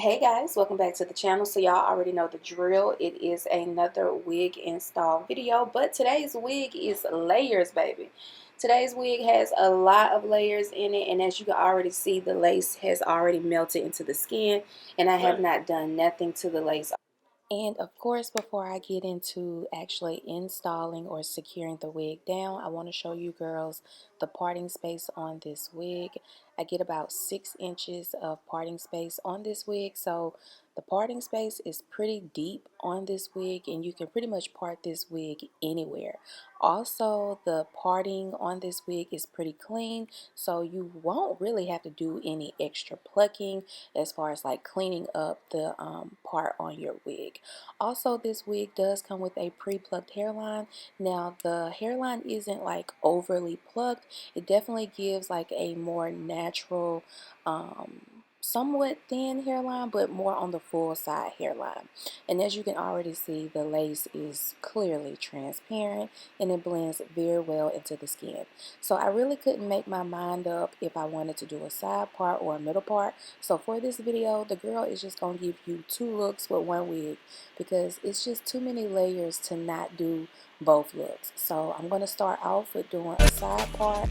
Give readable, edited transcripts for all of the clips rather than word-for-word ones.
Hey guys, welcome back to the channel. So y'all already know the drill. It is another wig install video, but today's wig is layers, baby. Today's wig has a lot of layers in it, and as you can already see, the lace has already melted into the skin, and I have not done nothing to the lace. And of course, before I get into actually installing or securing the wig down, I want to show you girls the parting space on this wig. I get about 6 inches of parting space on this wig, so the parting space is pretty deep on this wig, and you can pretty much part this wig anywhere. Also, the parting on this wig is pretty clean, so you won't really have to do any extra plucking as far as like cleaning up the part on your wig. Also, this wig does come with a pre-plucked hairline. Now, the hairline isn't like overly plucked. It definitely gives like a more natural, somewhat thin hairline, but more on the full side hairline. And as you can already see, the lace is clearly transparent and it blends very well into the skin. So I really couldn't make my mind up if I wanted to do a side part or a middle part. So for this video, the girl is just going to give you 2 looks with 1 wig because it's just too many layers to not do both looks. So I'm going to start off with doing a side part.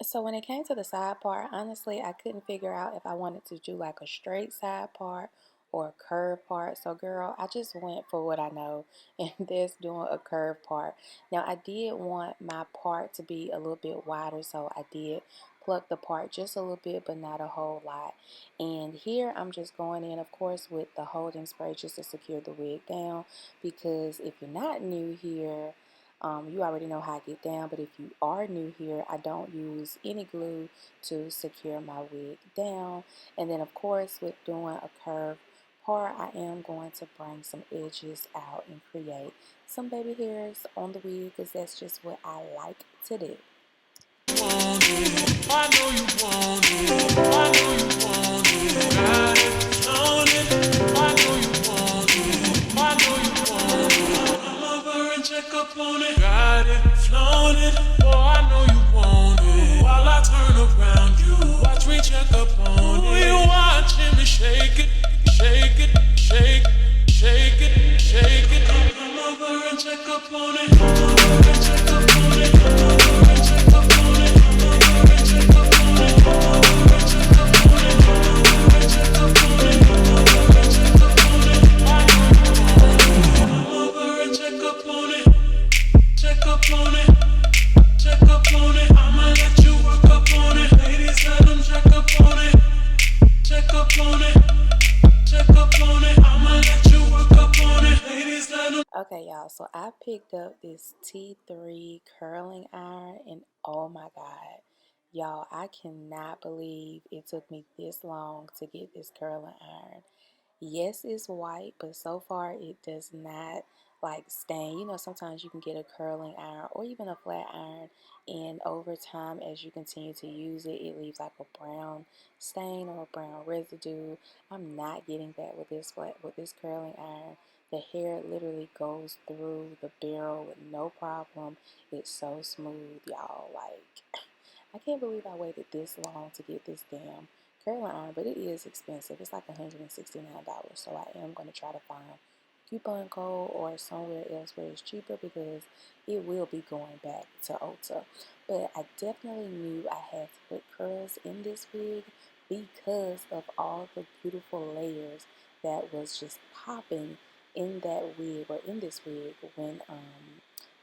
So when it came to the side part, honestly, I couldn't figure out if I wanted to do like a straight side part or a curved part. So girl, I just went for what I know, and that's doing a curved part. Now I did want my part to be a little bit wider, so I did pluck the part just a little bit, but not a whole lot. And here I'm just going in, of course, with the holding spray just to secure the wig down, because if you're not new here, you already know how I get down, but if you are new here, I don't use any glue to secure my wig down. And then of course, with doing a curved part, I am going to bring some edges out and create some baby hairs on the wig, because that's just what I like to do. I know you want it. I know you want it. Got it, own it. I know you want it. I know you want it. Come over and check up on it. Got it, flown it. Oh, I know you want it. While I turn around, you watch me check up on it. You watching me shake it, shake it, shake, shake it, shake it. Come over and check up on it. Come over and check up on it. Come over and check up on it. Okay, y'all, so I picked up this T3 curling iron, and oh my god, y'all, I cannot believe it took me this long to get this curling iron. Yes, it's white, but so far it does not like stain. You know, sometimes you can get a curling iron or even a flat iron, and over time, as you continue to use it, it leaves like a brown stain or a brown residue. I'm not getting that with this curling iron. The hair literally goes through the barrel with no problem. It's so smooth, y'all. Like, I can't believe I waited this long to get this damn curling iron, but it is expensive. It's like $169, so I am going to try to find coupon code or somewhere else where it's cheaper, because it will be going back to Ulta. But I definitely knew I had to put curls in this wig because of all the beautiful layers that was just popping in that wig, or in this wig, when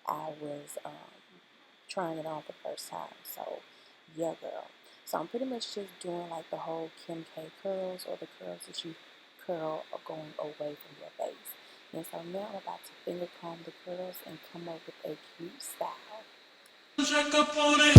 I was trying it on for the first time. So yeah, girl. So I'm pretty much just doing like the whole Kim K curls, or the curls that you curl are going away from your face. And so now I'm about to finger comb the curls and come up with a cute style. Check up on it.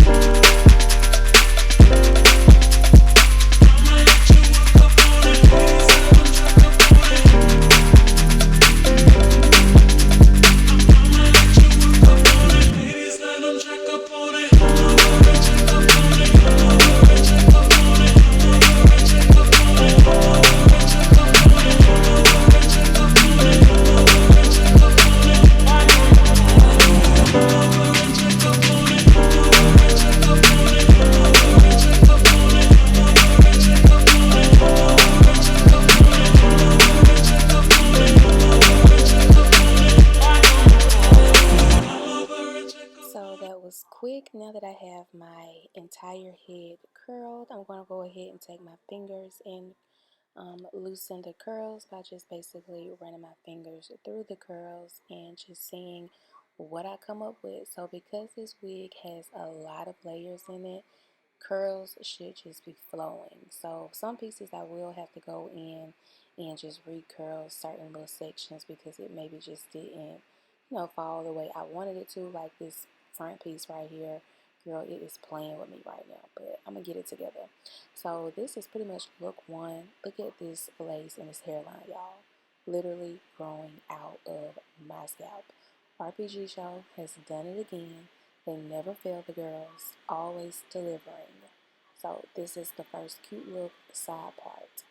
Quick. Now that I have my entire head curled, I'm going to go ahead and take my fingers and loosen the curls by just basically running my fingers through the curls and just seeing what I come up with. So because this wig has a lot of layers in it, curls should just be flowing. So some pieces I will have to go in and just recurl certain little sections because it maybe just didn't, fall the way I wanted it to. Like this front piece right here, girl, it is playing with me right now, but I'm gonna get it together. So this is pretty much look one. Look at this lace and this hairline, y'all. Literally growing out of my scalp. RpgShow has done it again. They never fail, the girls, always delivering. So this is the first cute little side part.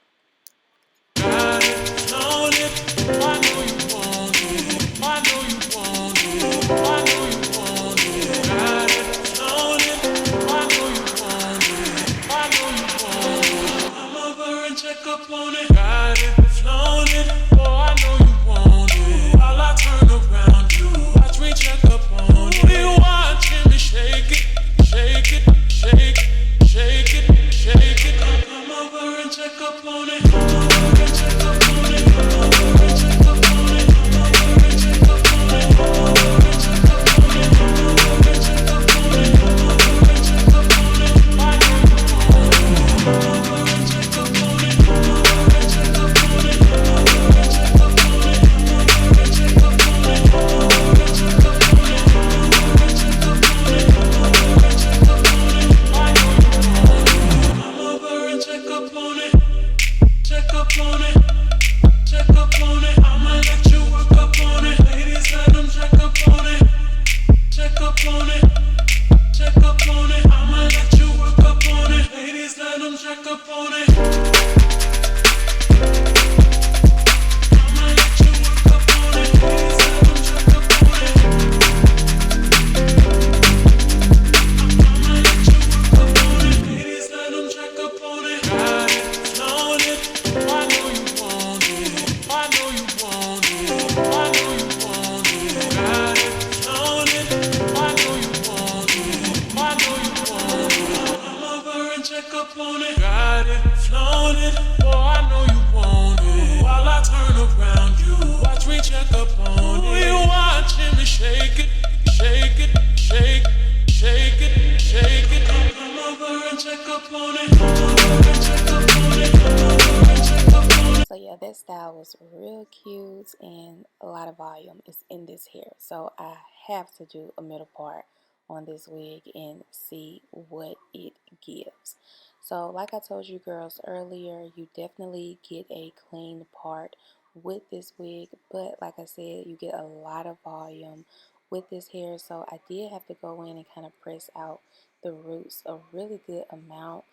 Check up on it, got it, flown it, boy, I know you want it. While I turn around you, watch me check up on it. You watching me shake it, shake it, shake it, shake it, shake it. Come over and check up on it. Come over and check up on it. Come over and check up on it. Come over and check up on it. Come over and check up on it. Come over and check up on it. Come over and check up on it. I know you want it. Come over and check up on it. So yeah, that style was real cute and a lot of volume is in this hair. So I have to do a middle part on this wig and see what it gives. So like I told you girls earlier, you definitely get a clean part with this wig, but like I said, you get a lot of volume with this hair. So I did have to go in and kind of press out the roots a really good amount,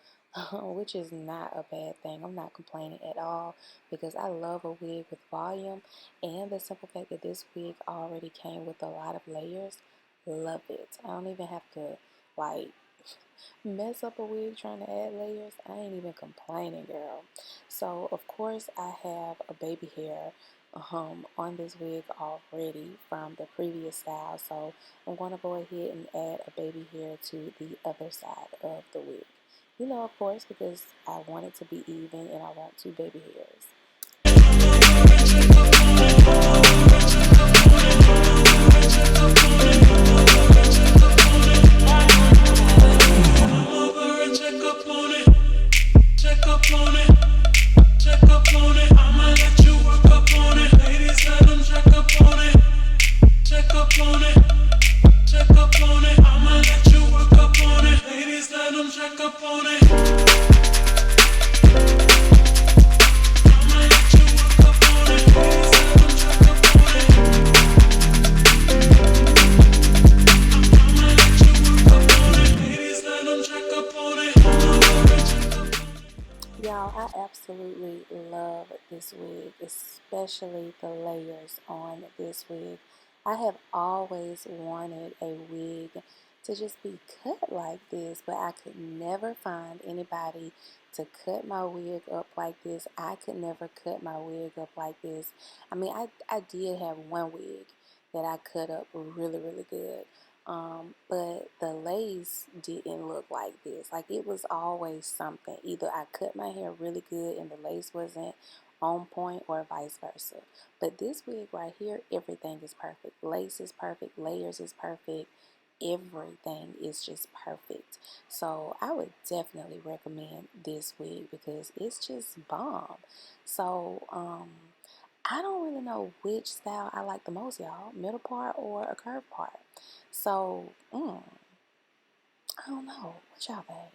which is not a bad thing. I'm not complaining at all because I love a wig with volume, and the simple fact that this wig already came with a lot of layers, love it. I don't even have to like mess up a wig trying to add layers. I ain't even complaining, girl. So of course I have a baby hair on this wig already from the previous style, so I'm going to go ahead and add a baby hair to the other side of the wig. Of course, because I want it to be even and I want two baby hairs. this wig, especially the layers on this wig. I have always wanted a wig to just be cut like this, but I could never find anybody to cut my wig up like this. I could never cut my wig up like this. I mean, I did have one wig that I cut up really, really good. But the lace didn't look like this. Like, it was always something. Either I cut my hair really good and the lace wasn't on point, or vice versa. But this wig right here, everything is perfect. Lace is perfect, layers is perfect, everything is just perfect. So I would definitely recommend this wig because it's just bomb. So I don't really know which style I like the most, y'all. Middle part or a curved part. So I don't know. What y'all think?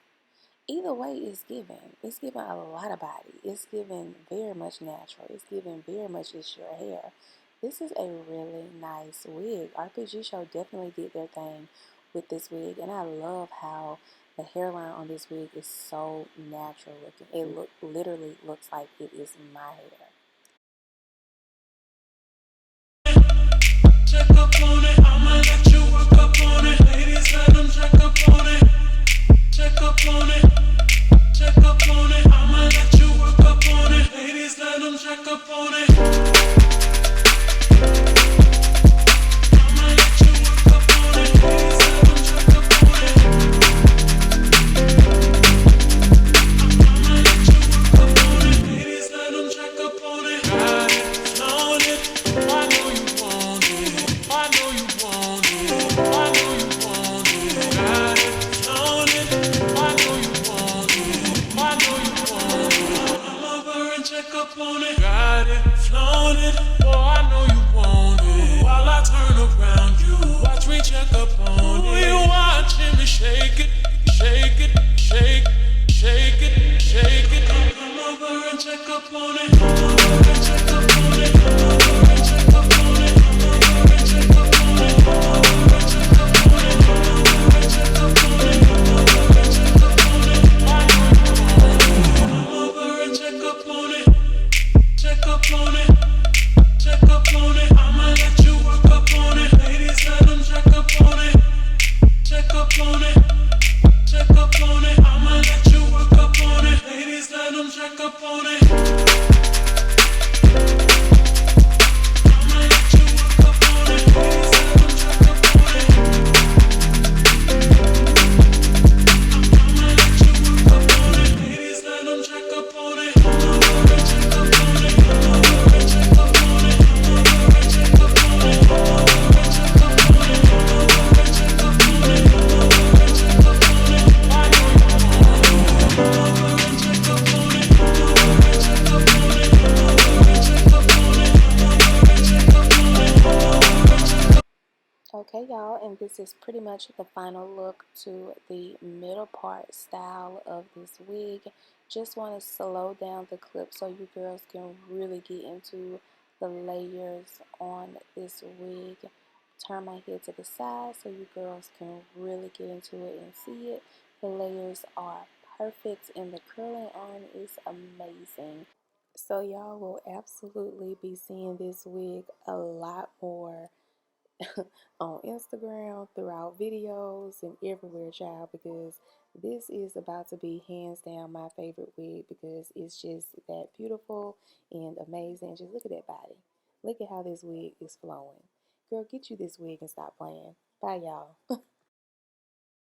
Either way, it's given. It's given a lot of body. It's given very much natural. It's given very much it's your hair. This is a really nice wig. RpgShow definitely did their thing with this wig, and I love how the hairline on this wig is so natural looking. It literally looks like it is my hair. Check up on it, I'ma let you work up on it. Ladies, let them check up on it. Check up on it, check up on it. I'ma let you work up on it. Ladies, let them check up on it. I'ma let you work up on it. Ladies, let them check up on it. I'ma let you work up on it. Ladies, let them check up on it. Got it, flown it. I know you want it. I know you want it. I know you want it. Got it, flown it. I know you want it. I know you want it. Come over and check up on it. Got it, flown it. Oh, I know you want it. While I turn around, you watch me check up on it. You watching me shake it, shake it, shake, shake it, shake it. Come over and check up on it. Come over and check up on it. Come over and check up on it. Come over and check up on it. Come over and check up on it. Come over and check up on it. Come over and check up on it. I know you want it. Come over and check up on it. Check up on it. Check up on it. I'ma let you work up on it. Ladies, let them check up on it. Check up on it. Check up on it. I'ma let you work up on it. Ladies, let them check up on it. I'ma let you work up on it. Ladies, let them check up on it. I'ma let you work up on it. Ladies, let them check up on it. Come over and check up on it. Come over and check up on it. Come over and check up on it. Come over and check up on it. Come over and check up on it. Come over and check up on it. I know you want it. Come over and check up on it. Come over and check up on it. Come over and check up on it. Come over and check up on it. Come over and check up. Okay, y'all, and this is pretty much the final look to the middle part style of this wig. Just want to slow down the clip so you girls can really get into the layers on this wig. Turn my head to the side so you girls can really get into it and see it. The layers are perfect and the curling on is amazing. So y'all will absolutely be seeing this wig a lot more on Instagram, throughout videos, and everywhere, child, because this is about to be hands down my favorite wig because it's just that beautiful and amazing. Just look at that body. Look at how this wig is flowing. Girl, get you this wig and stop playing. Bye, y'all.